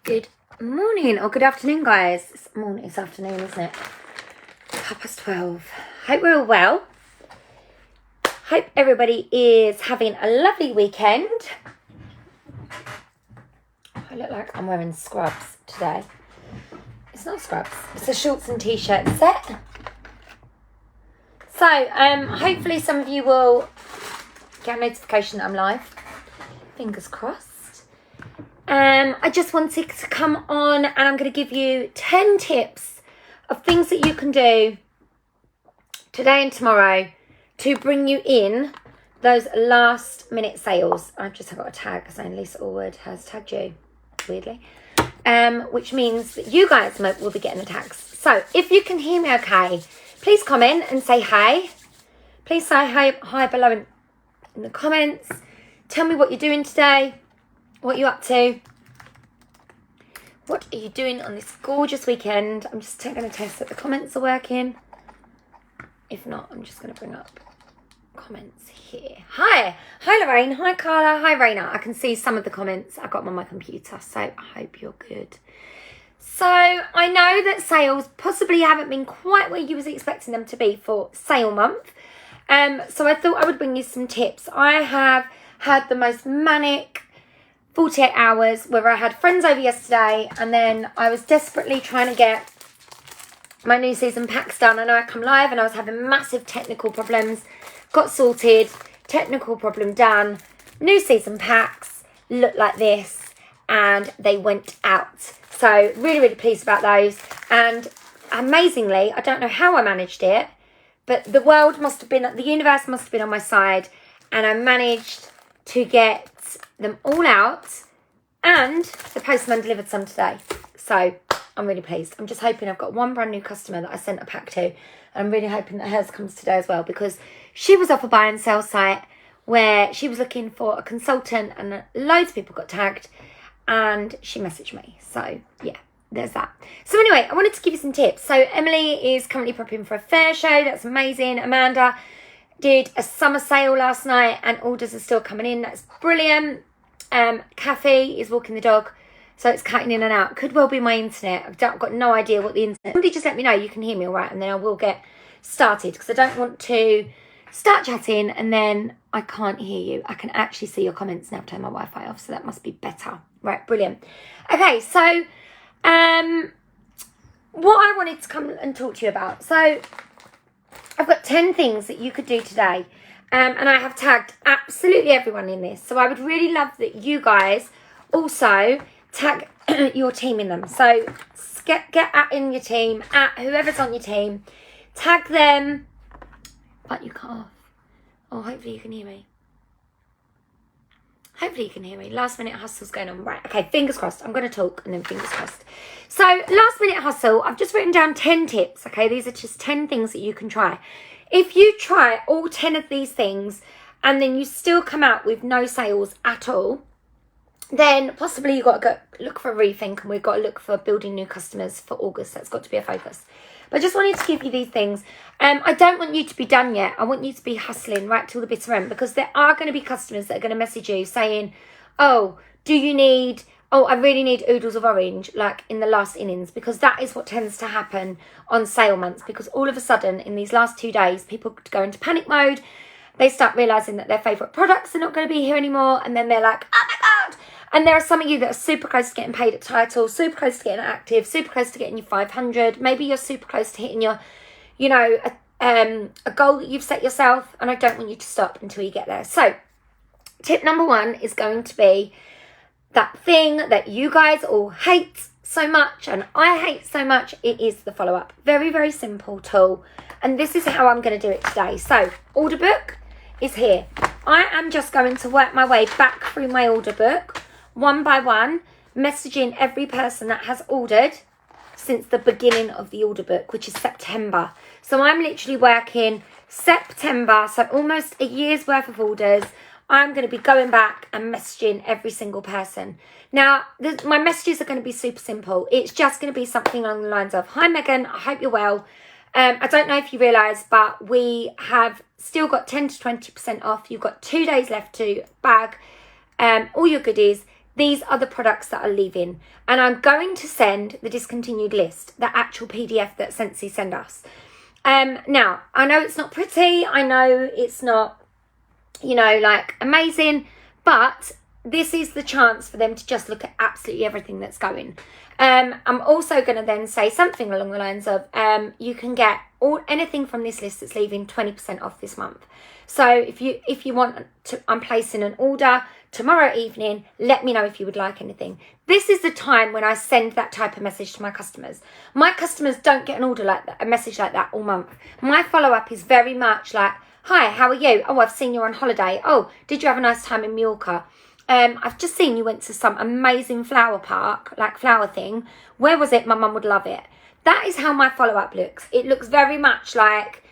Good morning or good afternoon, guys. It's afternoon, isn't it? 12:30. Hope we're all well. Hope everybody is having a lovely weekend. I look like I'm wearing scrubs today. It's not scrubs. It's a shorts and t-shirt set. So, hopefully some of you will get a notification that I'm live. Fingers crossed. I just wanted to come on and I'm going to give you 10 tips of things that you can do today and tomorrow to bring you in those last minute sales. I've just got a tag saying Lisa Allwood has tagged you, weirdly, which means that you guys will be getting the tags. So if you can hear me okay, please comment and say hi. Please say hi below in the comments. Tell me what you're doing today, what you're up to. What are you doing on this gorgeous weekend? I'm just going to test that the comments are working. If not, I'm just going to bring up comments here. Hi Lorraine, hi Carla, hi Raina. I can see some of the comments. I got them on my computer, so I hope you're good. So I know that sales possibly haven't been quite where you was expecting them to be for sale month. So I thought I would bring you some tips. I have had the most manic 48 hours where I had friends over yesterday and then I was desperately trying to get my new season packs done. I know I come live and I was having massive technical problems. Got sorted, technical problem done. New season packs look like this and they went out. So really pleased about those. And amazingly, I don't know how I managed it, but the universe must have been on my side and I managed to get them all out and the postman delivered some today. So I'm really pleased. I'm just hoping I've got one brand new customer that I sent a pack to. And I'm really hoping that hers comes today as well because she was off a buy and sell site where she was looking for a consultant and loads of people got tagged and she messaged me. So yeah, there's that. So anyway, I wanted to give you some tips. So Emily is currently prepping for a fair show. That's amazing. Amanda did a summer sale last night and orders are still coming in. That's brilliant. Kathy is walking the dog, so it's cutting in and out. Could well be my internet. I've got no idea what the internet. Somebody just let me know you can hear me all right, and then I will get started because I don't want to start chatting and then I can't hear you. I can actually see your comments now. I've turned my Wi-Fi off, so that must be better. Right, brilliant. Okay, so what I wanted to come and talk to you about. So I've got 10 things that you could do today. And I have tagged absolutely everyone in this. So I would really love that you guys also tag your team in them. So get in your team, at whoever's on your team. Tag them. But you cut off. Oh, hopefully you can hear me. Hopefully you can hear me. Last minute hustle's going on. Right, okay, fingers crossed. I'm going to talk and then fingers crossed. So last minute hustle, I've just written down 10 tips. Okay, these are just 10 things that you can try. If you try all 10 of these things and then you still come out with no sales at all, then possibly you've got to go look for a rethink and we've got to look for building new customers for August. That's got to be a focus. But I just wanted to give you these things. I don't want you to be done yet. I want you to be hustling right till the bitter end because there are going to be customers that are going to message you saying, oh, I really need oodles of orange, like in the last innings, because that is what tends to happen on sale months. Because all of a sudden, in these last 2 days, people go into panic mode. They start realising that their favourite products are not going to be here anymore. And then they're like, oh my God. And there are some of you that are super close to getting paid at title, super close to getting active, super close to getting your 500. Maybe you're super close to hitting your, a goal that you've set yourself. And I don't want you to stop until you get there. So tip number 1 is going to be that thing that you guys all hate so much and I hate so much. It is the follow-up. Very, very simple tool. And this is how I'm going to do it today. So order book is here. I am just going to work my way back through my order book one by one, messaging every person that has ordered since the beginning of the order book, which is September. So I'm literally working September, so almost a year's worth of orders. I'm going to be going back and messaging every single person. Now, my messages are going to be super simple. It's just going to be something along the lines of, hi Megan, I hope you're well. I don't know if you realise, but we have still got 10 to 20% off. You've got 2 days left to bag all your goodies. these are the products that are leaving. And I'm going to send the discontinued list, the actual PDF that Scentsy send us. Now, I know it's not pretty. I know it's not, you know, like amazing, but this is the chance for them to just look at absolutely everything that's going. I'm also going to then say something along the lines of, you can get anything from this list that's leaving 20% off this month. So if you want to, I'm placing an order tomorrow evening, let me know if you would like anything. This is the time when I send that type of message to my customers. My customers don't get an order like that, a message like that all month. My follow-up is very much like, hi, how are you? Oh, I've seen you're on holiday. Oh, did you have a nice time in Mallorca? I've just seen you went to some amazing flower park, like flower thing. Where was it? My mum would love it. That is how my follow-up looks. It looks very much like,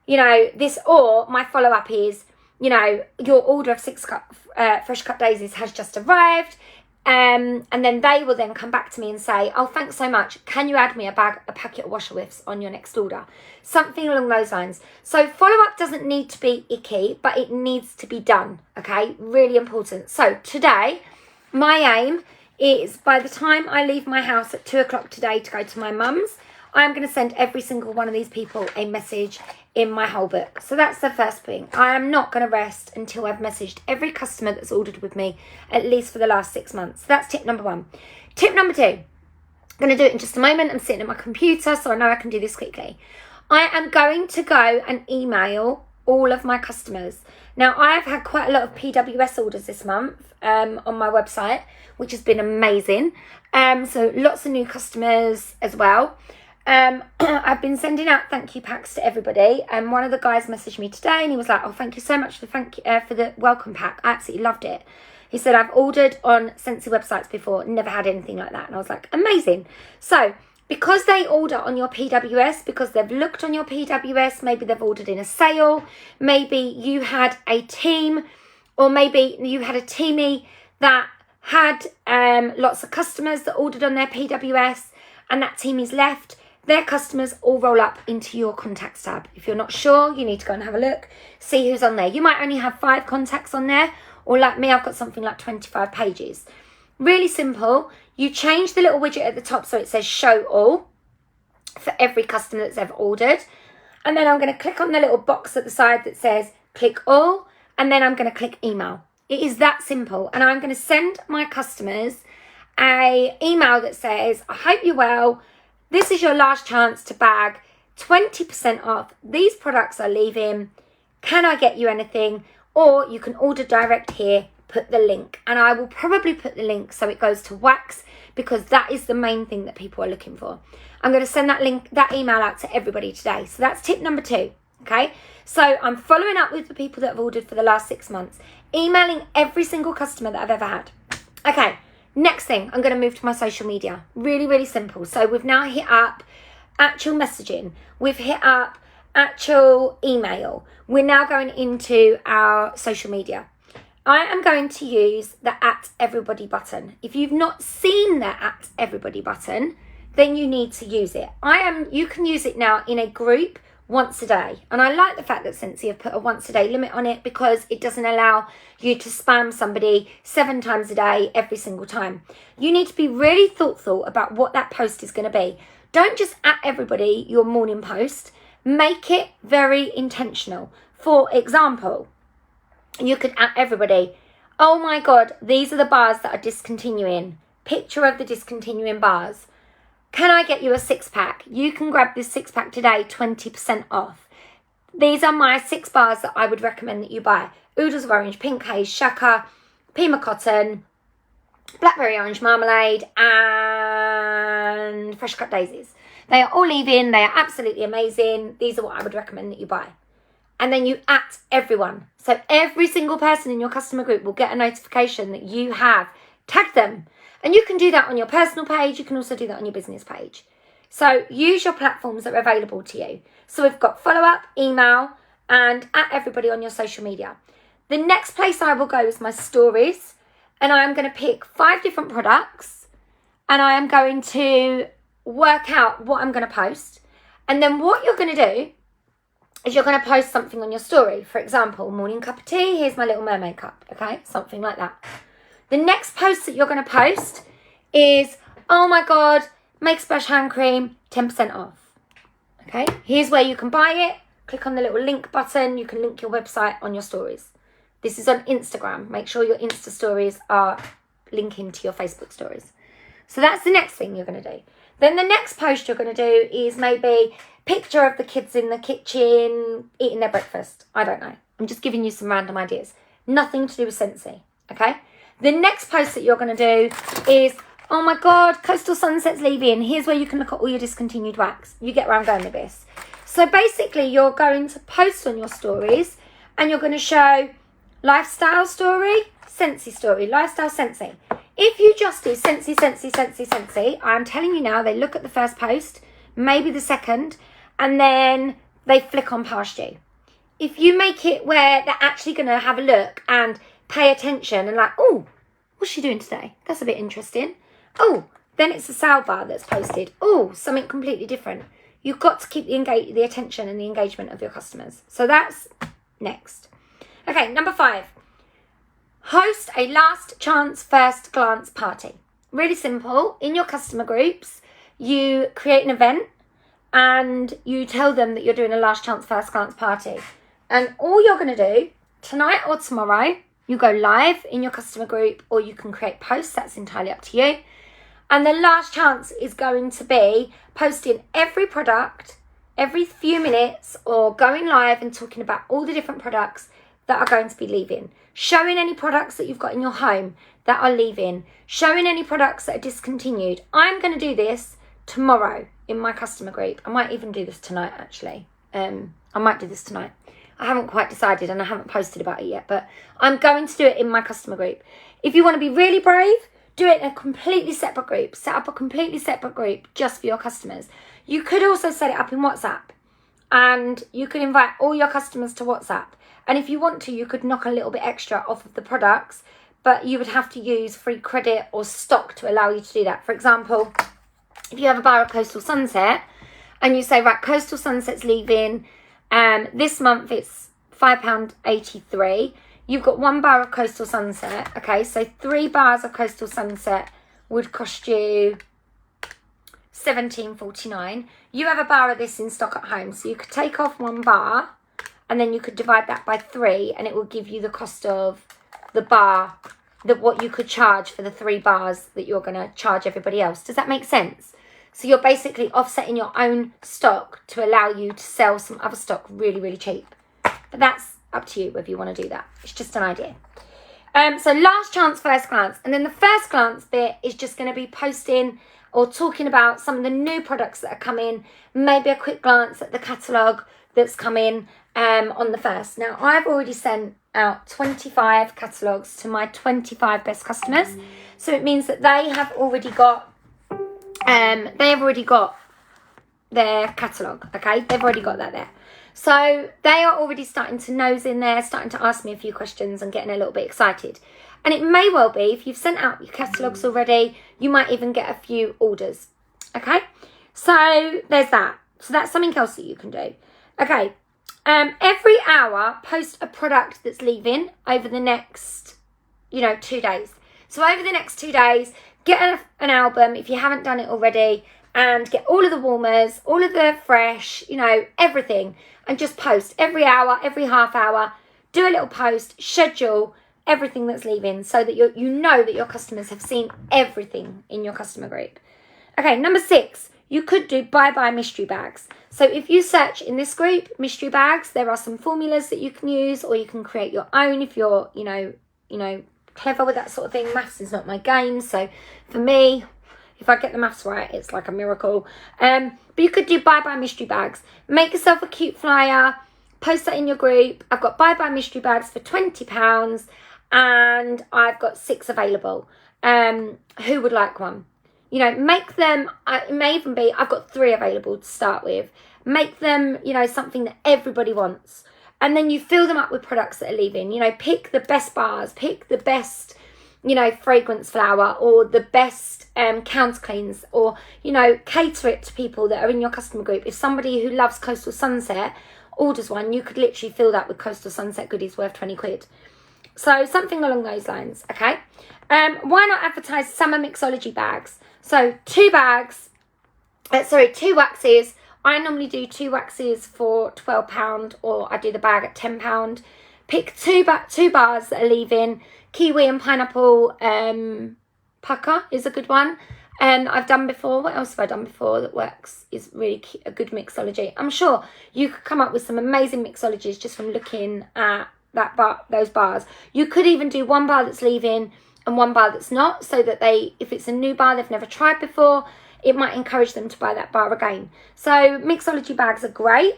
you know, this, or my follow-up is, you know, your order of 6 fresh cut daisies has just arrived. And then they will then come back to me and say, oh, thanks so much. Can you add me a packet of washer whiffs on your next order? Something along those lines. So follow-up doesn't need to be icky, but it needs to be done, okay? Really important. So today, my aim is by the time I leave my house at 2 o'clock today to go to my mum's, I'm going to send every single one of these people a message in my whole book. So that's the first thing. I am not going to rest until I've messaged every customer that's ordered with me, at least for the last 6 months. So that's tip number 1. Tip number 2, I'm going to do it in just a moment. I'm sitting at my computer, so I know I can do this quickly. I am going to go and email all of my customers. Now, I've had quite a lot of PWS orders this month on my website, which has been amazing. So lots of new customers as well. I've been sending out thank you packs to everybody, and one of the guys messaged me today and he was like, oh, thank you so much for the welcome pack. I absolutely loved it. He said, I've ordered on Scentsy websites before, never had anything like that. And I was like, amazing. So because they order on your PWS, because they've looked on your PWS, maybe they've ordered in a sale, maybe you had a team, or maybe you had a teamie that had lots of customers that ordered on their PWS, and that teamie's left. Their customers all roll up into your contacts tab. If you're not sure, you need to go and have a look, see who's on there. You might only have 5 contacts on there, or like me, I've got something like 25 pages. Really simple. You change the little widget at the top so it says show all for every customer that's ever ordered. And then I'm going to click on the little box at the side that says click all, and then I'm going to click email. It is that simple. And I'm going to send my customers a email that says, I hope you're well. This is your last chance to bag 20% off. These products are leaving. Can I get you anything? Or you can order direct here, put the link. And I will probably put the link so it goes to wax, because that is the main thing that people are looking for. I'm going to send that link, that email out to everybody today. So that's tip number 2. Okay. So I'm following up with the people that have ordered for the last 6 months, emailing every single customer that I've ever had. Okay. Next thing, I'm going to move to my social media. Really, really simple. So we've now hit up actual messaging. We've hit up actual email. We're now going into our social media. I am going to use the @everybody button. If you've not seen the @everybody button, then you need to use it. You can use it now in a group once a day. And I like the fact that Scentsy have put a once a day limit on it, because it doesn't allow you to spam somebody 7 times a day every single time. You need to be really thoughtful about what that post is going to be. Don't just @everybody your morning post. Make it very intentional. For example, you could @everybody, oh my God, these are the bars that are discontinuing. Picture of the discontinuing bars. Can I get you a 6-pack? You can grab this 6-pack today, 20% off. These are my 6 bars that I would recommend that you buy. Oodles of Orange, Pink Haze, Shaka, Pima Cotton, Blackberry Orange Marmalade, and Fresh Cut Daisies. They are all leaving. They are absolutely amazing. These are what I would recommend that you buy. And then you @everyone. So every single person in your customer group will get a notification that you have tagged them. And you can do that on your personal page. You can also do that on your business page. So use your platforms that are available to you. So we've got follow-up, email, and @everybody on your social media. The next place I will go is my stories. And I am going to pick 5 different products. And I am going to work out what I'm going to post. And then what you're going to do is you're going to post something on your story. For example, morning cup of tea. Here's my little mermaid cup. Okay, something like that. The next post that you're going to post is, oh my God, Make Splash hand cream, 10% off. Okay, here's where you can buy it. Click on the little link button. You can link your website on your stories. This is on Instagram. Make sure your Insta stories are linking to your Facebook stories. So that's the next thing you're going to do. Then the next post you're going to do is maybe picture of the kids in the kitchen eating their breakfast. I don't know. I'm just giving you some random ideas. Nothing to do with Scentsy, okay? The next post that you're going to do is, oh my God, Coastal Sunset's leaving. Here's where you can look at all your discontinued wax. You get where I'm going with this. So basically, you're going to post on your stories and you're going to show lifestyle story, Scentsy story, lifestyle Scentsy. If you just do Scentsy, Scentsy, Scentsy, Scentsy, I'm telling you now, they look at the first post, maybe the second, and then they flick on past you. If you make it where they're actually going to have a look and pay attention and like, oh, what's she doing today? That's a bit interesting. Oh, then it's a sale bar that's posted. Oh, something completely different. You've got to keep the attention and the engagement of your customers. So that's next. Okay, number 5. Host a last chance first glance party. Really simple. In your customer groups, you create an event and you tell them that you're doing a last chance first glance party. And all you're going to do tonight or tomorrow, you go live in your customer group or you can create posts. That's entirely up to you. And the last chance is going to be posting every product every few minutes or going live and talking about all the different products that are going to be leaving. Showing any products that you've got in your home that are leaving. Showing any products that are discontinued. I'm going to do this tomorrow in my customer group. I might even do this tonight, actually. I might do this tonight. I haven't quite decided and I haven't posted about it yet, but I'm going to do it in my customer group. If you want to be really brave, do it in a completely separate group. Set up a completely separate group just for your customers. You could also set it up in WhatsApp and you could invite all your customers to WhatsApp. And if you want to, you could knock a little bit extra off of the products, but you would have to use free credit or stock to allow you to do that. For example, if you have a bar of Coastal Sunset and you say, right, Coastal Sunset's leaving, this month it's £5.83. You've got 1 bar of Coastal Sunset. Okay, so 3 bars of Coastal Sunset would cost you £17.49. You have a bar of this in stock at home, so you could take off 1 bar and then you could divide that by 3 and it will give you the cost of the bar, what you could charge for the 3 bars that you're going to charge everybody else. Does that make sense? So you're basically offsetting your own stock to allow you to sell some other stock really, really cheap. But that's up to you whether you want to do that. It's just an idea. So last chance, first glance. And then the first glance bit is just going to be posting or talking about some of the new products that are coming. Maybe a quick glance at the catalogue that's coming on the first. Now, I've already sent out 25 catalogues to my 25 best customers. So it means that they have already got their catalogue, okay? They've already got that there. So they are already starting to nose in there, starting to ask me a few questions and getting a little bit excited. And it may well be, if you've sent out your catalogues already, you might even get a few orders, okay? So there's that. So that's something else that you can do. Okay, every hour, post a product that's leaving over the next, 2 days. So over the next 2 days, get an album, if you haven't done it already, and get all of the warmers, all of the fresh, everything, and just post every hour, every half hour, do a little post, schedule everything that's leaving so that you know that your customers have seen everything in your customer group. Okay, number 6, you could do bye-bye mystery bags. So if you search in this group, mystery bags, there are some formulas that you can use, or you can create your own if you're, clever with that sort of thing. Maths is not my game, so for me, if I get the maths right, it's like a miracle. But you could do bye-bye mystery bags. Make yourself a cute flyer, post that in your group. I've got bye-bye mystery bags for £20 and I've got 6 available. Who would like one? Make them, it may even be, I've got 3 available to start with. Make them, something that everybody wants. And then you fill them up with products that are leaving. Pick the best bars, pick the best, fragrance flower, or the best counter cleans, or, cater it to people that are in your customer group. If somebody who loves Coastal Sunset orders one, you could literally fill that with Coastal Sunset goodies worth 20 quid. So something along those lines, okay? Why not advertise summer mixology bags? So 2 waxes. I normally do 2 waxes for £12, or I do the bag at £10. Pick two bars that are leaving. Kiwi and pineapple pucker is a good one. I've done before. What else have I done before that works? Is really a good mixology. I'm sure you could come up with some amazing mixologies just from looking at those bars. You could even do 1 bar that's leaving and 1 bar that's not, so that if it's a new bar they've never tried before, it might encourage them to buy that bar again. So mixology bags are great.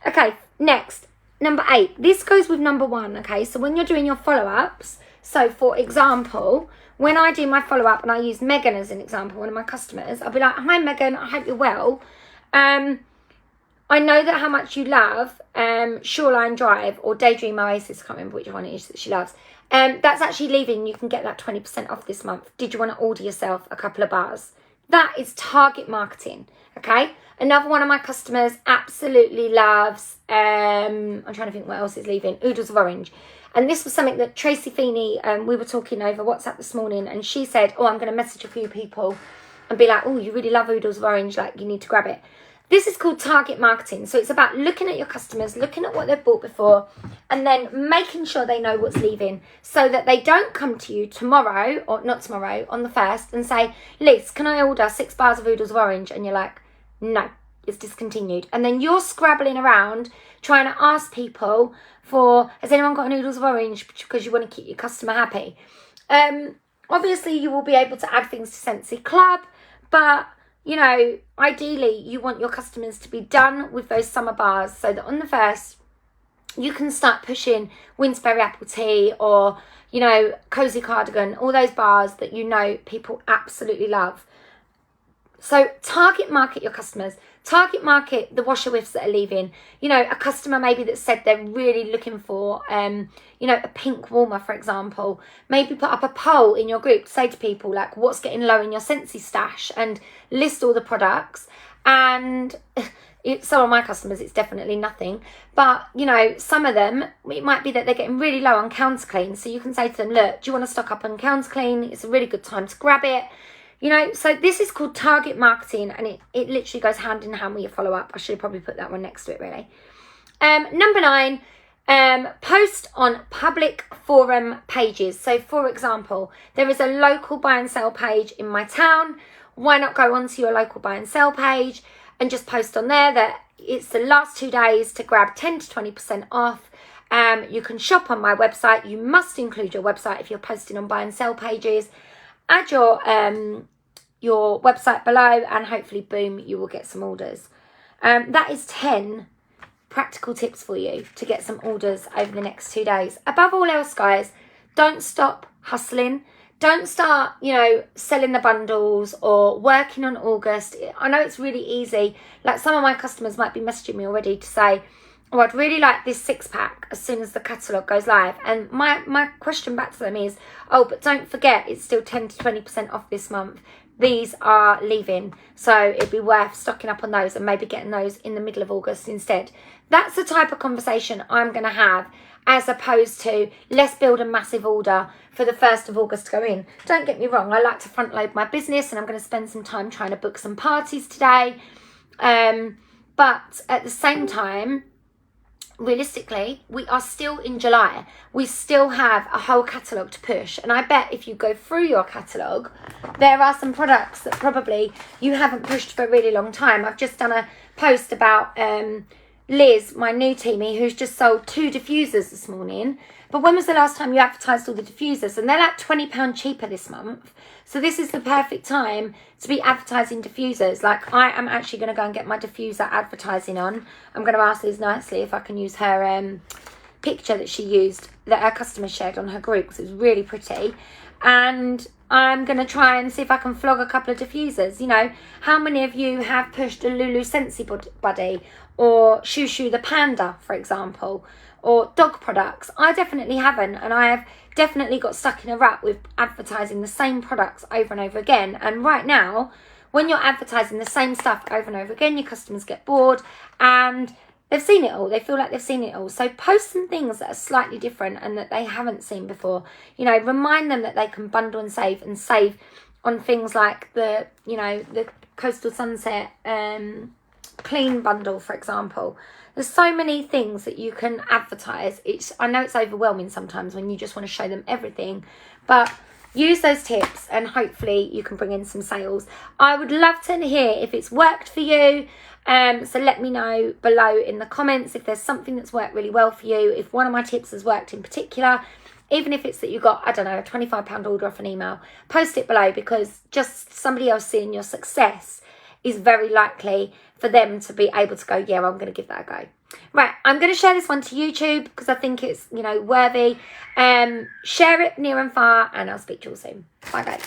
Okay, next, number 8. This goes with number 1, okay? So when you're doing your follow-ups, so for example, when I do my follow-up, and I use Megan as an example, one of my customers, I'll be like, hi Megan, I hope you're well. I know that how much you love Shoreline Drive or Daydream Oasis, I can't remember which one it is that she loves. That's actually leaving. You can get that 20% off this month. Did you want to order yourself a couple of bars? That is target marketing, okay? Another one of my customers absolutely loves, I'm trying to think what else is leaving, Oodles of Orange. And this was something that Tracy Feeney, we were talking over WhatsApp this morning, and she said, oh, I'm going to message a few people and be like, oh, you really love Oodles of Orange, like you need to grab it. This is called target marketing. So it's about looking at your customers, looking at what they've bought before, and then making sure they know what's leaving, so that they don't come to you tomorrow, or not tomorrow, on the 1st, and say, Liz, can I order 6 bars of Oodles of Orange? And you're like, no, it's discontinued. And then you're scrabbling around trying to ask people for, has anyone got Oodles of Orange, because you want to keep your customer happy. Obviously, you will be able to add things to Scentsy Club, but you know, ideally you want your customers to be done with those summer bars, so that on the 1st you can start pushing Winsberry Apple Tea, or, you know, Cozy Cardigan, all those bars that you know people absolutely love. So target market your customers. Target market the washer whiffs that are leaving. You know, a customer maybe that said they're really looking for, you know, a pink warmer, for example. Maybe put up a poll in your group to say to people, like, what's getting low in your Scentsy stash, and list all the products. And some of my customers, it's definitely nothing. But, you know, some of them, it might be that they're getting really low on Counterclean. So you can say to them, look, do you want to stock up on Counterclean? It's a really good time to grab it. You know, so this is called target marketing, and it literally goes hand in hand with your follow-up. I should have probably put that one next to it, really. Number 9, post on public forum pages. So, for example, there is a local buy and sell page in my town. Why not go onto your local buy and sell page and just post on there that it's the last 2 days to grab 10 to 20% off. You can shop on my website. You must include your website if you're posting on buy and sell pages. Add your website below, and hopefully, boom, you will get some orders. That is 10 practical tips for you to get some orders over the next 2 days. Above all else, guys, don't stop hustling. Don't start, you know, selling the bundles or working on August. I know it's really easy. Like, some of my customers might be messaging me already to say, oh, I'd really like this 6-pack as soon as the catalogue goes live. And my question back to them is, oh, but don't forget, it's still 10 to 20% off this month. These are leaving. So it'd be worth stocking up on those and maybe getting those in the middle of August instead. That's the type of conversation I'm going to have, as opposed to, let's build a massive order for the 1st of August to go in. Don't get me wrong, I like to front load my business, and I'm going to spend some time trying to book some parties today. But at the same time, realistically, we are still in July. We still have a whole catalogue to push. And I bet if you go through your catalogue, there are some products that probably you haven't pushed for a really long time. I've just done a post about Liz, my new teamie, who's just sold 2 diffusers this morning. But when was the last time you advertised all the diffusers? And they're like £20 cheaper this month. So this is the perfect time to be advertising diffusers. Like, I am actually going to go and get my diffuser advertising on. I'm going to ask Liz nicely if I can use her picture that she used, that her customer shared on her group, because it was really pretty. And I'm going to try and see if I can flog a couple of diffusers. You know, how many of you have pushed a Lulu Scentsy Buddy, or Shoo Shoo the Panda, for example, or dog products? I definitely haven't, and I have definitely got stuck in a rut with advertising the same products over and over again. And right now, when you're advertising the same stuff over and over again, your customers get bored, and they've seen it all. They feel like they've seen it all. So post some things that are slightly different and that they haven't seen before. You know, remind them that they can bundle and save on things like the, you know, the Coastal Sunset clean bundle, for example. There's so many things that you can advertise. I know it's overwhelming sometimes when you just want to show them everything, but use those tips and hopefully you can bring in some sales. I would love to hear if it's worked for you. So let me know below in the comments if there's something that's worked really well for you, if one of my tips has worked in particular, even if it's that you got, I don't know, a £25 order off an email. Post it below, because just somebody else seeing your success is very likely for them to be able to go, yeah, I'm going to give that a go. Right, I'm going to share this one to YouTube because I think it's, you know, worthy. Share it near and far, and I'll speak to you all soon. Bye, guys.